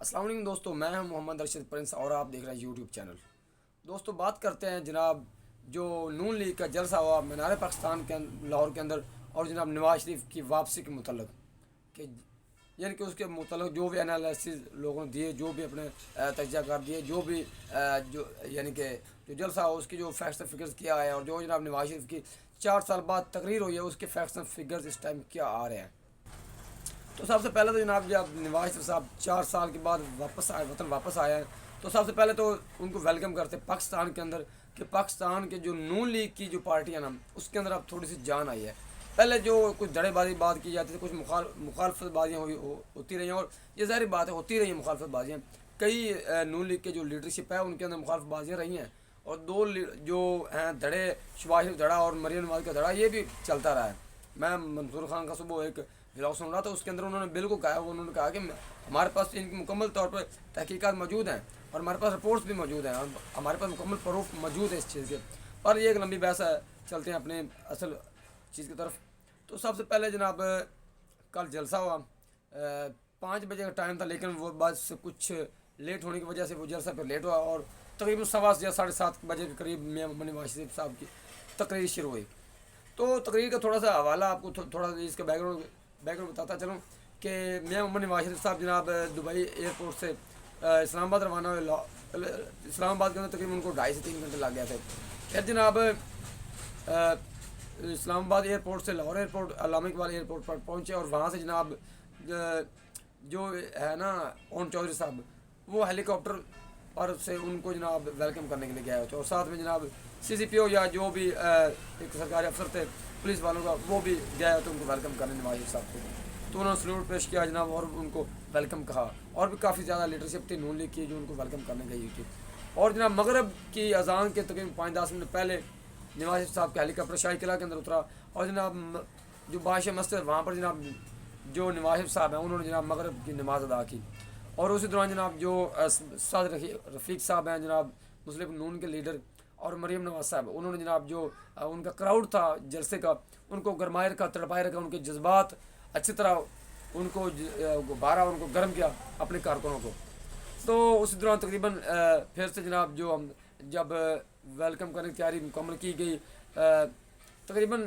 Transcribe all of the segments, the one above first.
السلام علیکم دوستو، میں ہوں محمد ارشد پرنس اور آپ دیکھ رہے ہیں یوٹیوب چینل۔ دوستو بات کرتے ہیں جناب جو نون لیگ کا جلسہ ہوا مینار پاکستان کے لاہور کے اندر، اور جناب نواز شریف کی واپسی کے متعلق کہ یعنی کہ اس کے متعلق جو بھی انالیسز لوگوں نے دیے، جو بھی اپنے تجزیہ کار دیے، جو بھی جو یعنی کہ جو جلسہ ہو اس کی جو فیکٹس اینڈ فگرز کیا ہے، اور جو جناب نواز شریف کی 4 سال بعد تقریر ہوئی ہے اس کے فیکٹس اینڈ فگرز اس ٹائم کیا آ رہے ہیں۔ تو سب سے پہلے تو جناب جب نواز شریف صاحب 4 سال کے بعد وطن واپس آئے ہیں، تو سب سے پہلے تو ان کو ویلکم کرتے پاکستان کے اندر کہ پاکستان کے جو نون لیگ کی جو پارٹی ہے نا اس کے اندر اب تھوڑی سی جان آئی ہے۔ پہلے جو کچھ دڑے بازی بات کی جاتی تھی، کچھ مخالفت بازیاں ہوتی رہی ہیں، اور یہ ظاہری بات ہے ہوتی رہی ہیں مخالفت بازیاں۔ کئی نون لیگ کے جو لیڈرشپ ہے ان کے اندر مخالفت بازیاں رہی ہیں، اور جو ہیں دڑے، شباز شریف دڑا اور مریم نواز کا دڑا، یہ بھی چلتا رہا ہے۔ میں منصور خان کا صبح ایک ولاگ سن رہا تھا، اس کے اندر انہوں نے بالکل کہا، انہوں نے کہا کہ ہمارے پاس ان کی مکمل طور پر تحقیقات موجود ہیں اور ہمارے پاس رپورٹس بھی موجود ہیں اور ہمارے پاس مکمل پروف موجود ہے اس چیز کے۔ پر یہ ایک لمبی بحث ہے، چلتے ہیں اپنے اصل چیز کی طرف۔ تو سب سے پہلے جناب کل جلسہ ہوا، 5 بجے کا ٹائم تھا، لیکن وہ بعد سے کچھ لیٹ ہونے کی وجہ سے وہ جلسہ پھر لیٹ ہوا، اور تقریباً 7:15 یا 7:30 بجے کے قریب میاں محمد نواز شریف صاحب کی تقریر شروع ہوئی۔ تو تقریر کا تھوڑا سا حوالہ آپ کو تھوڑا سا اس کا بیک گراؤنڈ بتاتا چلوں کہ میاں محمد نواز شریف صاحب جناب دبئی ایئرپورٹ سے اسلام آباد روانہ ہوئے۔ اسلام آباد کے اندر تقریباً ان کو 2.5 سے 3 گھنٹے لگ گئے تھے۔ پھر جناب اسلام آباد ایئرپورٹ سے لاہور ایئرپورٹ، علامہ اقبال ایئرپورٹ پر پہنچے، اور وہاں سے جناب جو ہے نا اون چودھری صاحب، وہ ہیلی کاپٹر پر سے ان کو جناب ویلکم کرنے کے لیے گیا ہوتے، اور ساتھ میں جناب CCPO یا جو بھی ایک سرکاری افسر تھے پولیس والوں کا، وہ بھی گیا ہوتے ان کو ویلکم کرنے نواز شریف صاحب کو۔ تو انہوں نے سلوٹ پیش کیا جناب اور ان کو ویلکم کہا، اور بھی کافی زیادہ لیڈرشپ تھی نون لیگ کی جو ان کو ویلکم کرنے گئی تھی۔ اور جناب مغرب کی اذان کے تقریباً 5-10 منٹ پہلے نواز شریف صاحب کا ہیلی کاپٹر شاہی قلعہ کے اندر اترا، اور جناب جو بادشاہ مسجد وہاں پر جناب جو نواز شریف صاحب ہیں انہوں نے جناب مغرب کی نماز ادا کی، اور اسی دوران جناب جو سعد رفیق صاحب ہیں جناب مسلم نون کے لیڈر، اور مریم نواز صاحب، انہوں نے جناب جو ان کا کراؤڈ تھا جلسے کا ان کو گرمائے رکھا، تڑپائے رکھا، ان کے جذبات اچھی طرح ان کو بارہ ان کو گرم کیا اپنے کارکنوں کو۔ تو اسی دوران تقریباً پھر سے جناب جو ہم جب ویلکم کرنے کی تیاری مکمل کی گئی، تقریباً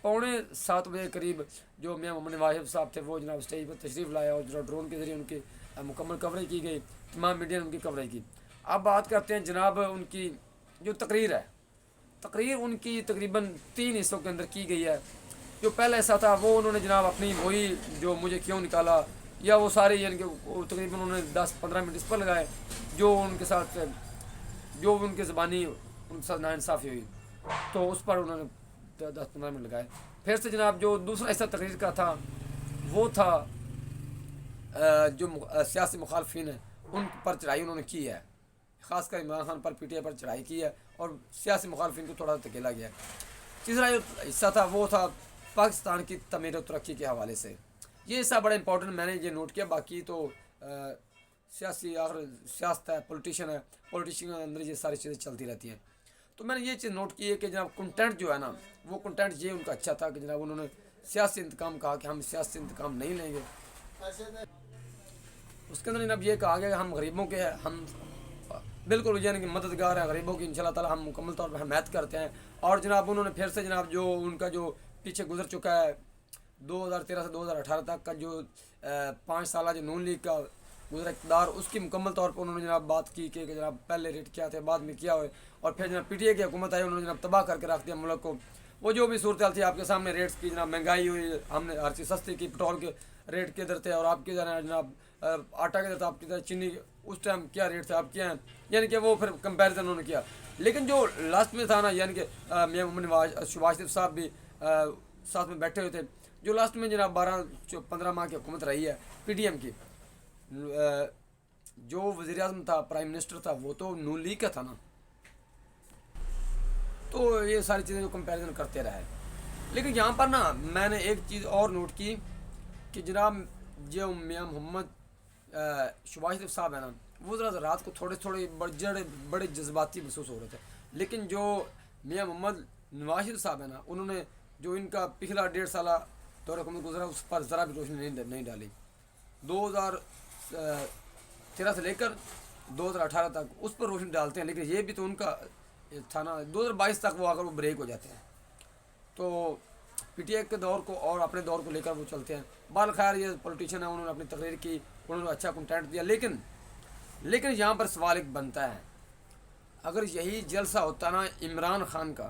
6:45 بجے قریب جو میاں محمد نواز شریف صاحب تھے وہ جناب اسٹیج پر تشریف لائے، اور جو ڈرون کے ذریعے ان کی مکمل کوریج کی گئی، تمام میڈیا نے ان کی کوریج کی۔ اب بات کرتے ہیں جناب ان کی جو تقریر ہے، تقریر ان کی تقریباً 3 حصوں کے اندر کی گئی ہے۔ جو پہلا حصہ تھا وہ انہوں نے جناب اپنی وہی جو مجھے کیوں نکالا، یا وہ سارے یعنی کہ تقریباً انہوں نے 10-15 منٹ اس پر لگائے، جو ان کے ساتھ جو ان کے زبانی ان کے ساتھ ناانصافی ہوئی، تو اس پر انہوں نے 10-15 منٹ لگائے۔ پھر سے جناب جو دوسرا حصہ تقریر کا تھا وہ تھا جو سیاسی مخالفین ہیں ان پر چڑھائی انہوں نے کی ہے، خاص کر عمران خان پر PTI پر چڑھائی کی ہے، اور سیاسی مخالفین کو تھوڑا سا دھکیلا گیا ہے۔ تیسرا جو حصہ تھا وہ تھا پاکستان کی تعمیر و ترقی کے حوالے سے۔ یہ حصہ بڑا امپورٹنٹ، میں نے یہ نوٹ کیا۔ باقی تو سیاسی آخر سیاست ہے، پولیٹیشین ہے، پولیٹیشین کے اندر یہ ساری چیزیں چلتی رہتی ہیں۔ تو میں نے یہ چیز نوٹ کی ہے کہ جناب کنٹینٹ جو ہے نا وہ کنٹینٹ یہ ان کا اچھا تھا کہ جناب انہوں نے سیاسی انتقام کہا کہ ہم سیاسی انتقام نہیں لیں گے۔ اس کے اندر جناب یہ کہا گیا کہ ہم غریبوں کے ہیں، ہم بالکل یعنی کہ مددگار ہیں غریبوں کی، انشاءاللہ تعالی ہم مکمل طور پر حمایت کرتے ہیں۔ اور جناب انہوں نے پھر سے جناب جو ان کا جو پیچھے گزر چکا ہے 2013 سے 2018 تک کا جو 5 سالہ جو نون لیگ کا گزرا اقتدار، اس کی مکمل طور پر انہوں نے جناب بات کی کہ جناب پہلے ریٹ کیا تھے، بعد میں کیا ہوئے، اور پھر جناب PTI کی حکومت آئی، انہوں نے جناب تباہ کر کے رکھ دیا ملک کو۔ وہ جو بھی صورتحال تھی آپ کے سامنے، ریٹس کی جناب مہنگائی ہوئی، ہم نے ہر چیز سستی کی، پٹرول کے ریٹ کے ادھر تھے، اور آپ کے جناب آٹا کے ادھر تھا، آپ کی چینی اس ٹائم کیا ریٹ تھے، آپ کیا ہیں، یعنی کہ وہ پھر کمپیریزن انہوں نے کیا۔ لیکن جو لاسٹ میں تھا نا، یعنی کہ میاں محمد نواز شباز شریف صاحب بھی ساتھ میں بیٹھے ہوئے تھے، جو لاسٹ میں جناب 12-15 ماہ کی حکومت رہی ہے PDM کی، جو وزیر اعظم تھا، پرائم منسٹر تھا، وہ تو نون لیگ کا تھا نا۔ تو یہ ساری چیزیں جو کمپیریزن کرتے رہے، لیکن یہاں پر نا میں نے ایک چیز اور نوٹ کی کہ جناب جو میاں محمد شباز شریف صاحب ہیں نا، وہ ذرا رات کو تھوڑے بڑے جذباتی محسوس ہو رہے تھے، لیکن جو میاں محمد نواز شریف صاحب ہیں نا، انہوں نے جو ان کا پچھلا 1.5 سالہ دور حکومت گزرا اس پر ذرا بھی روشنی نہیں ڈالی۔ 13 سے لے کر 2018 تک اس پر روشنی ڈالتے ہیں، لیکن یہ بھی تو ان کا تھا نا 2022 تک وہ اگر وہ بریک ہو جاتے ہیں تو پی ٹی آئی کے دور کو اور اپنے دور کو لے کر وہ چلتے ہیں. بال خیر یہ پولیٹیشین ہیں، انہوں نے اپنی تقریر کی، انہوں نے اچھا کنٹینٹ دیا، لیکن یہاں پر سوال ایک بنتا ہے، اگر یہی جلسہ ہوتا نا عمران خان کا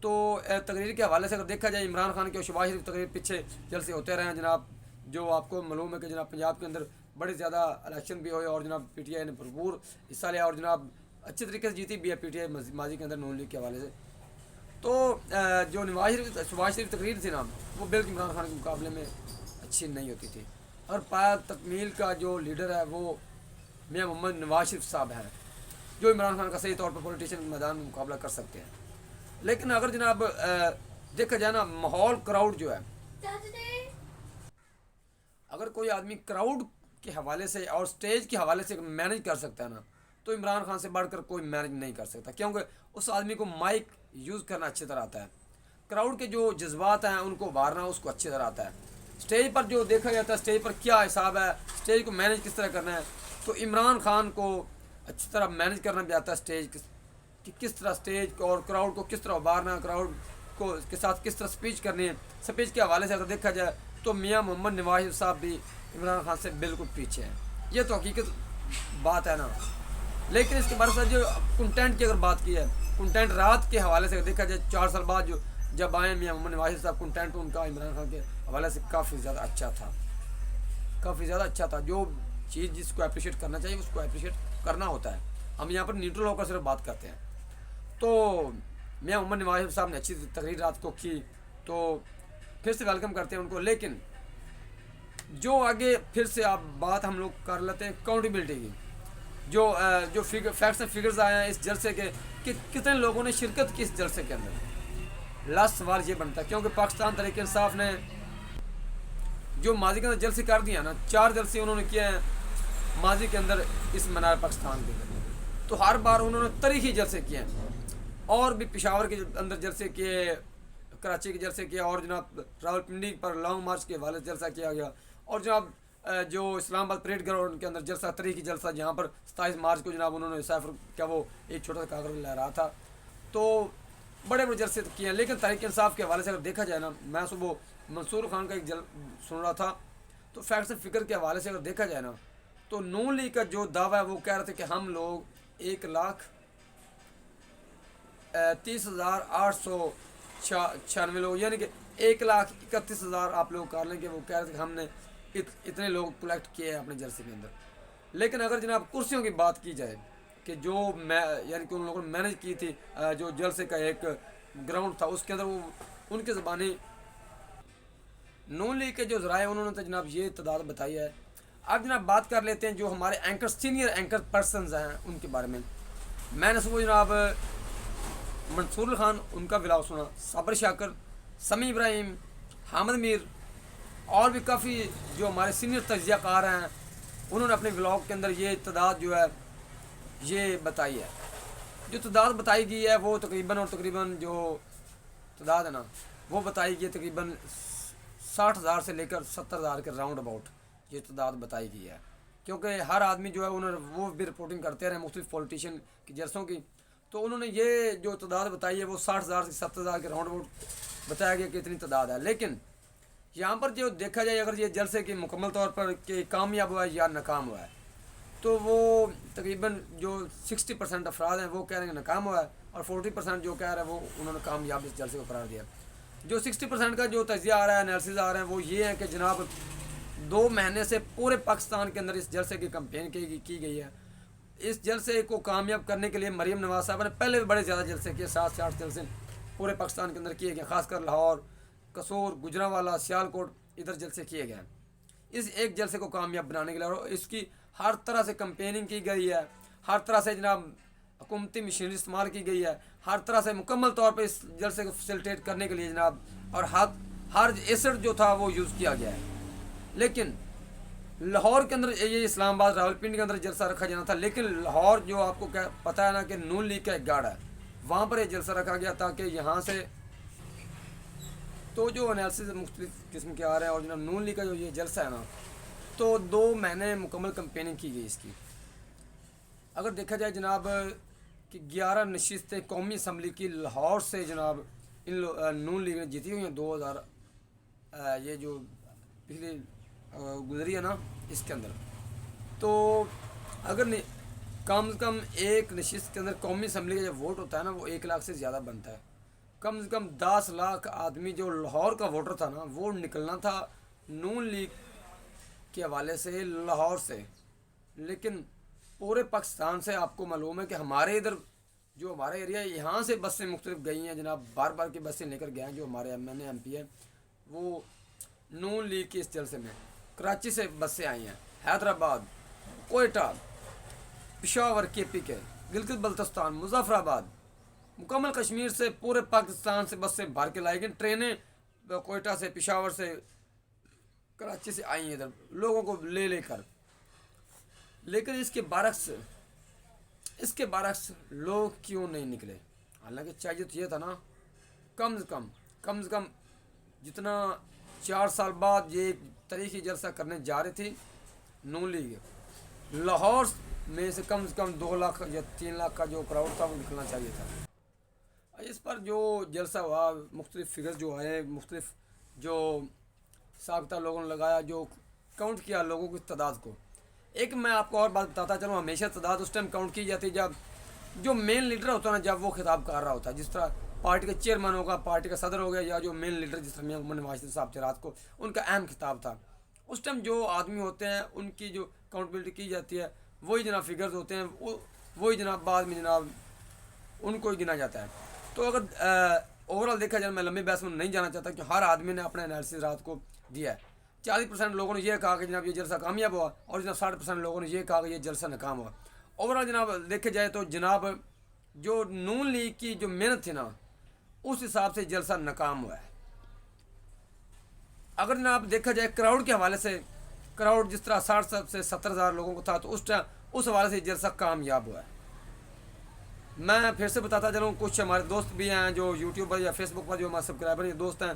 تو تقریر کے حوالے سے اگر دیکھا جائے عمران خان کی اور شہباز شریف تقریر پیچھے جلسے ہوتے رہے ہیں جناب. جو آپ کو معلوم ہے کہ جناب پنجاب کے اندر بڑے زیادہ الیکشن بھی ہوئے اور جناب پی ٹی آئی نے بھرپور حصہ لیا اور جناب اچھے طریقے سے جیتی بھی ہے پی ٹی آئی ماضی کے اندر نون لیگ کے حوالے سے. تو جو شہباز شریف تقریر تھی نا وہ بالکل عمران خان کے مقابلے میں اچھی نہیں ہوتی تھی. اور پایا تکمیل کا جو لیڈر ہے وہ میاں محمد نواز شریف صاحب ہیں جو عمران خان کا صحیح طور پر پولیٹیشین کے میدان میں مقابلہ کر سکتے ہیں. لیکن اگر جناب دیکھا جائے نا ماحول کراؤڈ جو ہے، اگر کوئی آدمی کراؤڈ کے حوالے سے اور سٹیج کے حوالے سے مینج کر سکتا ہے نا تو عمران خان سے بڑھ کر کوئی مینج نہیں کر سکتا، کیونکہ اس آدمی کو مائک یوز کرنا اچھی طرح آتا ہے، کراؤڈ کے جو جذبات ہیں ان کو ابھارنا اس کو اچھی طرح آتا ہے. سٹیج پر جو دیکھا جاتا ہے اسٹیج پر کیا حساب ہے، سٹیج کو مینج کس طرح کرنا ہے، تو عمران خان کو اچھی طرح مینج کرنا بھی آتا ہے سٹیج کہ کس طرح سٹیج کو اور کراؤڈ کو کس طرح ابھارنا، کراؤڈ کو کے ساتھ کس طرح سپیچ کرنی ہے. سپیچ کے حوالے سے اگر دیکھا جائے تو میاں محمد نواز شریف صاحب بھی عمران خان سے بالکل پیچھے ہیں، یہ تو حقیقت بات ہے نا. لیکن اس کے برعکس جو کنٹینٹ کی اگر بات کی ہے، کنٹینٹ رات کے حوالے سے دیکھا جائے 4 سال بعد جو جب آئے میاں محمد نواز شریف صاحب، کنٹینٹ ان کا عمران خان کے حوالے سے کافی زیادہ اچھا تھا، کافی زیادہ اچھا تھا. جو چیز جس کو اپریشیٹ کرنا چاہیے اس کو اپریشیٹ کرنا ہوتا ہے، ہم یہاں پر نیوٹرل ہو کر صرف بات کرتے ہیں. تو میاں محمد نواز شریف صاحب نے اچھی تقریر رات کو کی تو پھر سے ویلکم کرتے ہیں ان کو. لیکن جو آگے پھر سے آپ بات ہم لوگ کر لیتے ہیں اکاؤنٹیبلٹی کی، جو فیکٹس اینڈ فگرز آئے ہیں اس جلسے کے کہ کتنے لوگوں نے شرکت کی اس جلسے کے اندر. لاسٹ سوال یہ بنتا ہے کیونکہ پاکستان تحریک انصاف نے جو ماضی کے اندر جلسے کر دیا نا، 4 جلسے انہوں نے کیے ہیں ماضی کے اندر اس مینار پاکستان کے اندر، تو ہر بار انہوں نے تاریخی جلسے کیے ہیں. اور بھی پشاور کے اندر جلسے کیے، کراچی کے جلسے کیا، اور جناب راولپنڈی پر لانگ مارچ کے حوالے سے جلسہ کیا گیا، اور جناب جو اسلام آباد پریڈ گراؤنڈ کے اندر جلسہ تاریخی جلسہ جہاں پر 27 مارچ کو جناب انہوں نے سیفر کیا وہ ایک چھوٹا سا کاغذ لہرا تھا. تو بڑے بڑے جلسے کیے ہیں. لیکن تحریک انصاف کے حوالے سے اگر دیکھا جائے نا، میں صبح منصور خان کا ایک سن رہا تھا تو فیکٹس اینڈ فگر کے حوالے سے اگر دیکھا جائے نا تو نون لیگ کا جو دعویٰ ہے وہ کہہ رہے تھے کہ ہم لوگ 1,30,896 لوگ، یعنی کہ 1,31,000 آپ لوگ کر لیں کہ وہ کہہ رہے تھے کہ ہم نے اتنے لوگ کلیکٹ کیے ہیں اپنے جلسے کے اندر. لیکن اگر جناب کرسیوں کی بات کی جائے کہ جو یعنی کہ ان لوگوں نے مینج کی تھی جو جلسے کا ایک گراؤنڈ تھا اس کے اندر وہ ان کے زبانی نون لیگ کے جو ذرائع انہوں نے تو جناب یہ تعداد بتائی ہے. اب جناب بات کر لیتے ہیں جو ہمارے اینکر سینئر اینکر پرسنز ہیں ان کے بارے میں. میں نے صبح جناب منصور خان ان کا ولاگ سنا، صابر شاکر، سمیع ابراہیم، حامد میر اور بھی کافی جو ہمارے سینئر تجزیہ کار ہیں انہوں نے اپنے ولاگ کے اندر یہ تعداد جو ہے یہ بتائی ہے. جو تعداد بتائی گئی ہے وہ تقریباً جو تعداد ہے نا وہ بتائی گئی ہے تقریباً 60,000 سے لے کر 70,000 کے راؤنڈ اباؤٹ یہ تعداد بتائی گئی ہے. کیونکہ ہر آدمی جو ہے انہوں نے وہ بھی رپورٹنگ کرتے رہے مختلف پولیٹیشین کی جلسوں کی، تو انہوں نے یہ جو تعداد بتائی ہے وہ 60,000 سے 70,000 کے راؤنڈ اباؤٹ بتایا گیا کہ اتنی تعداد ہے. لیکن یہاں پر جو دیکھا جائے اگر یہ جلسے کی مکمل طور پر کہ کامیاب ہوا ہے یا ناکام ہوا ہے تو وہ تقریباً جو 60% افراد ہیں وہ کہہ رہے ہیں ناکام ہوا ہے اور 40% جو کہہ رہے ہیں وہ انہوں نے کامیاب اس جلسے کو قرار دیا. جو 60% کا جو تجزیہ آ رہا ہے انالیسز آ رہے ہیں وہ یہ ہے کہ جناب 2 مہینے سے پورے پاکستان کے اندر اس جلسے کی کمپین کی گئی ہے. اس جلسے کو کامیاب کرنے کے لیے مریم نواز صاحب نے پہلے بھی بڑے زیادہ جلسے کیے، 7 سے 8 جلسے پورے پاکستان کے اندر کیے گئے، خاص کر لاہور، قصور، گجرانوالہ، سیالکوٹ ادھر جلسے کیے گئے ہیں. اس ایک جلسے کو کامیاب بنانے کے لیے اور اس کی ہر طرح سے کمپیننگ کی گئی ہے، ہر طرح سے جناب حکومتی مشینری استعمال کی گئی ہے، ہر طرح سے مکمل طور پہ اس جلسے کو فیسیلیٹیٹ کرنے کے لیے جناب اور ہر ایسٹ جو تھا وہ یوز کیا گیا ہے. لیکن لاہور کے اندر یہ اسلام آباد راولپنڈی کے اندر جلسہ رکھا جانا تھا، لیکن لاہور جو آپ کو پتہ ہے نا کہ نون لیگ کا ایک گاڑ ہے، وہاں پر یہ جلسہ رکھا گیا تاکہ یہاں سے تو جو انالیسز مختلف قسم کے آ رہے ہیں اور جناب نون لیگ کا جو یہ جلسہ ہے نا تو 2 مہینے مکمل کمپیننگ کی گئی اس کی. اگر دیکھا جائے جناب کہ 11 نشستیں قومی اسمبلی کی لاہور سے جناب ان نون لیگ نے جیتی ہوئی ہیں 2000 یہ جو پچھلی گزری ہے نا اس کے اندر. تو اگر کم سے کم ایک نشست کے اندر قومی اسمبلی کا جو ووٹ ہوتا ہے نا وہ 1 لاکھ سے زیادہ بنتا ہے. کم سے کم 10 لاکھ آدمی جو لاہور کا ووٹر تھا نا وہ نکلنا تھا نون لیگ کے حوالے سے لاہور سے. لیکن پورے پاکستان سے آپ کو معلوم ہے کہ ہمارے ادھر جو ہمارا ایریا ہے یہاں سے بسیں مختلف گئی ہیں جناب, بار بار کی بسیں لے کر گئے ہیں جو ہمارے ایم پی ہے وہ نون لیگ کے اس جلسے میں. کراچی سے بسیں آئی ہیں, حیدرآباد, کوئٹہ, پشاور کے پی کے, گلگت بلتستان, مظفر آباد, مکمل کشمیر سے پورے پاکستان سے بسیں بھر کے لائی گئی. ٹرینیں کوئٹہ سے, پشاور سے, کراچی سے آئی ہیں ادھر لوگوں کو لے لے کر. لیکن اس کے برعکس لوگ کیوں نہیں نکلے؟ حالانکہ چاہیے تو یہ تھا نا کم سے کم جتنا 4 سال بعد یہ تاریخی جلسہ کرنے جا رہی تھی نون لیگ, لاہور میں سے کم 2 لاکھ یا 3 لاکھ کا جو کراؤڈ تھا وہ نکلنا چاہیے تھا. اس پر جو جلسہ ہوا مختلف فگر جو آئے, مختلف جو سابقہ لوگوں نے لگایا, جو کاؤنٹ کیا لوگوں کی تعداد کو. ایک میں آپ کو اور بات بتاتا چلوں, ہمیشہ تعداد اس ٹائم کاؤنٹ کی جاتی جب جو مین لیڈر ہوتا ہے نا جب وہ خطاب کر رہا ہوتا ہے. جس طرح پارٹی کا چیئرمین ہوگا, پارٹی کا صدر ہو گیا, یا جو مین لیڈر جس طرح محمد نواز شریف صاحب تھے رات کو, ان کا اہم خطاب تھا. اس ٹائم جو آدمی ہوتے ہیں ان کی جو اکاؤنٹیبلٹی کی جاتی ہے وہی جناب فگرز ہوتے ہیں, وہی جناب بعد میں جناب ان کو ہی گنا جاتا ہے. تو اگر اوور آل دیکھا جائے, میں لمبی بحث میں نہیں جانا چاہتا کہ ہر آدمی نے اپنا انالیسس رات کو دیا ہے. 40% لوگوں نے یہ کہا کہ جناب یہ جلسہ کامیاب ہوا, اور جناب 60% لوگوں نے یہ کہا کہ یہ جلسہ ناکام ہوا. اوور آل جناب دیکھا جائے تو جناب جو نون لیگ کی جو محنت تھی نا اس حساب سے جلسہ ناکام ہوا ہے. اگر جناب دیکھا جائے کراؤڈ کے حوالے سے, کراؤڈ جس طرح 60 سے 70 ہزار لوگوں کو تھا تو اس حوالے سے جلسہ کامیاب ہوا ہے. میں پھر سے بتاتا چلوں, کچھ ہمارے دوست بھی ہیں جو یوٹیوب پر یا فیس بک پر جو ہمارے سبسکرائبر یا دوست ہیں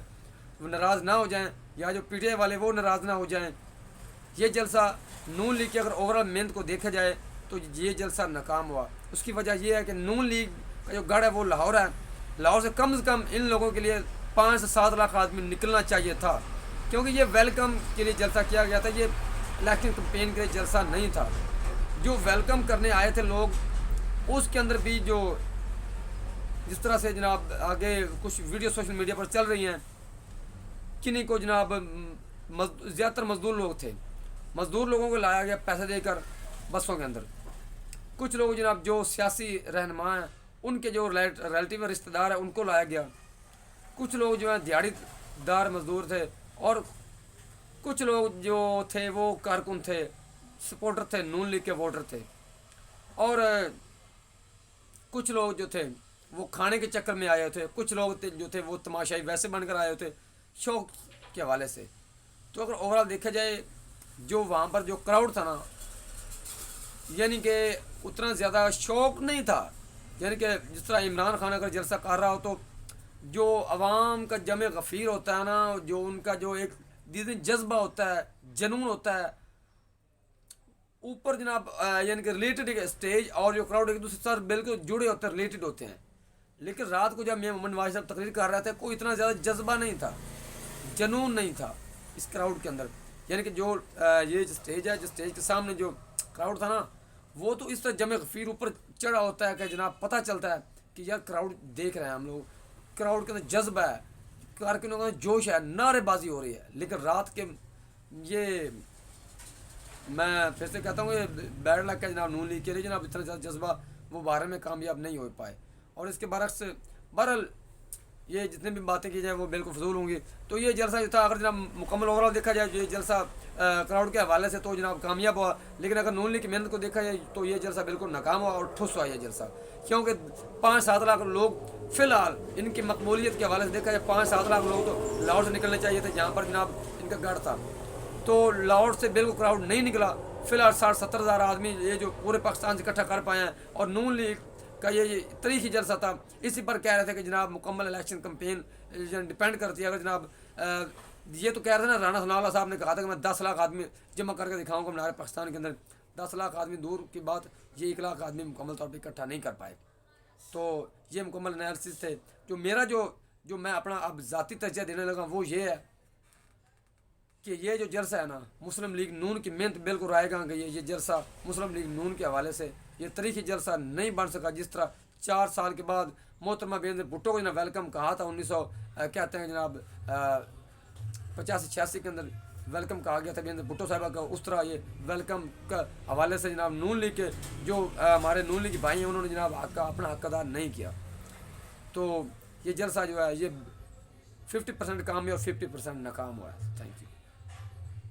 وہ ناراض نہ ہو جائیں, یا جو پی ٹی آئی والے وہ ناراض نہ ہو جائیں. یہ جلسہ نون لیگ کی اگر اوور آل محنت کو دیکھا جائے تو یہ جلسہ ناکام ہوا. اس کی وجہ یہ ہے کہ نون لیگ کا جو گڑھ ہے وہ لاہور ہے. لاہور سے کم ان لوگوں کے لیے 5 سے 7 لاکھ آدمی نکلنا چاہیے تھا, کیونکہ یہ ویلکم کے لیے جلسہ کیا گیا تھا, یہ الیکشن کمپین کے لیے جلسہ نہیں تھا. جو ویلکم کرنے آئے تھے لوگ, اس کے اندر بھی جو جس طرح سے جناب آگے کچھ ویڈیو سوشل میڈیا پر چل رہی ہیں, کنہیں کو جناب زیادہ تر مزدور لوگ تھے, مزدور لوگوں کو لایا گیا پیسے دے کر بسوں کے اندر. کچھ لوگ جناب جو سیاسی رہنما ہیں ان کے جو ریلیٹیو رشتہ دار ہیں ان کو لایا گیا. کچھ لوگ جو ہیں دیہڑی دار مزدور تھے, اور کچھ لوگ جو تھے وہ کارکن تھے, سپورٹر تھے, نون لیگ کے ووٹر تھے, اور کچھ لوگ جو تھے وہ کھانے کے چکر میں آئے تھے, کچھ لوگ جو تھے وہ تماشائی ویسے بن کر آئے تھے شوق کے حوالے سے. تو اگر اوور آل دیکھا جائے جو وہاں پر جو کراؤڈ تھا نا, یعنی کہ اتنا زیادہ شوق نہیں تھا. یعنی کہ جس طرح عمران خان اگر جلسہ کر رہا ہو تو جو عوام کا جمع غفیر ہوتا ہے نا, جو ان کا جو ایک جذبہ ہوتا ہے, جنون ہوتا ہے, اوپر جناب یعنی کہ ریلیٹڈ اسٹیج اور جو کراؤڈ ایک دوسرے سے بالکل جڑے ہوتے ہیں, ریلیٹڈ ہوتے ہیں. لیکن رات کو جب محمد نواز صاحب تقریر کر رہے تھے کوئی اتنا زیادہ جذبہ نہیں تھا, جنون نہیں تھا اس کراؤڈ کے اندر. یعنی کہ جو یہ اسٹیج ہے, جو اسٹیج کے سامنے جو کراؤڈ تھا نا وہ تو اس طرح جمع غفیر اوپر چڑھا ہوتا ہے کہ جناب پتہ چلتا ہے کہ یار کراؤڈ دیکھ رہے ہیں ہم لوگ, کراؤڈ کے اندر جذبہ ہے, کارکنوں کا جوش ہے, نعرے بازی ہو رہی ہے. لیکن رات کے یہ میں پھر سے کہتا ہوں یہ بیڈ لک ہے جناب نون لیگ کے لیے, جناب اتنا زیادہ جذبہ وہ بارے میں کامیاب نہیں ہو پائے. اور اس کے برعکس بہرحال یہ جتنے بھی باتیں کی جائیں وہ بالکل فضول ہوں گی. تو یہ جلسہ جو تھا اگر جناب مکمل اوور آل دیکھا جائے یہ جلسہ کراؤڈ کے حوالے سے تو جناب کامیاب ہوا, لیکن اگر نون لیگ کی محنت کو دیکھا جائے تو یہ جلسہ بالکل ناکام ہوا اور ٹھس ہوا یہ جلسہ. کیونکہ 5-7 لاکھ لوگ فی الحال ان کی مقبولیت کے حوالے سے دیکھا جائے 5-7 لاکھ لوگ تو لاہور سے نکلنے چاہیے تھے جہاں پر جناب ان کا گڑھ تھا. تو لاہور سے بالکل کراؤڈ نہیں نکلا. فی الحال 60-70 ہزار آدمی یہ جو پورے پاکستان سے اکٹھا کر پائے ہیں, اور نون لیگ کا یہ تاریخی جلسہ تھا. اسی پر کہہ رہے تھے کہ جناب مکمل الیکشن کمپین ڈپینڈ کرتی ہے. اگر جناب یہ تو کہہ رہے تھے نا رانا ثناء اللہ صاحب نے کہا تھا کہ میں 10 لاکھ آدمی جمع کر کے دکھاؤں گا ہمارے پاکستان کے اندر. 10 لاکھ آدمی دور کی بات، یہ 1 لاکھ آدمی مکمل طور پہ اکٹھا نہیں کر پائے. تو یہ مکمل انالیسس تھے. جو میرا جو میں اپنا اب ذاتی تجزیہ دینے لگا وہ یہ ہے کہ یہ جو جلسہ ہے نا مسلم لیگ نون کی محنت بالکل رائے گا کہ یہ جلسہ مسلم لیگ نون کے حوالے سے یہ تاریخی جلسہ نہیں بن سکا. جس طرح 4 سال کے بعد محترمہ بینظیر بھٹو کو جناب ویلکم کہا تھا 1900 کہتے ہیں جناب 85-86 کے اندر ویلکم کہا گیا تھا بینظیر بھٹو صاحبہ کا، اس طرح یہ ویلکم کا حوالے سے جناب نون لیگ کے جو ہمارے نون لیگ بھائی ہیں انہوں نے جناب اپنا حق ادا نہیں کیا. تو یہ جلسہ جو ہے یہ 50% کام ہے اور 50% ناکام ہوا ہے. Thank you.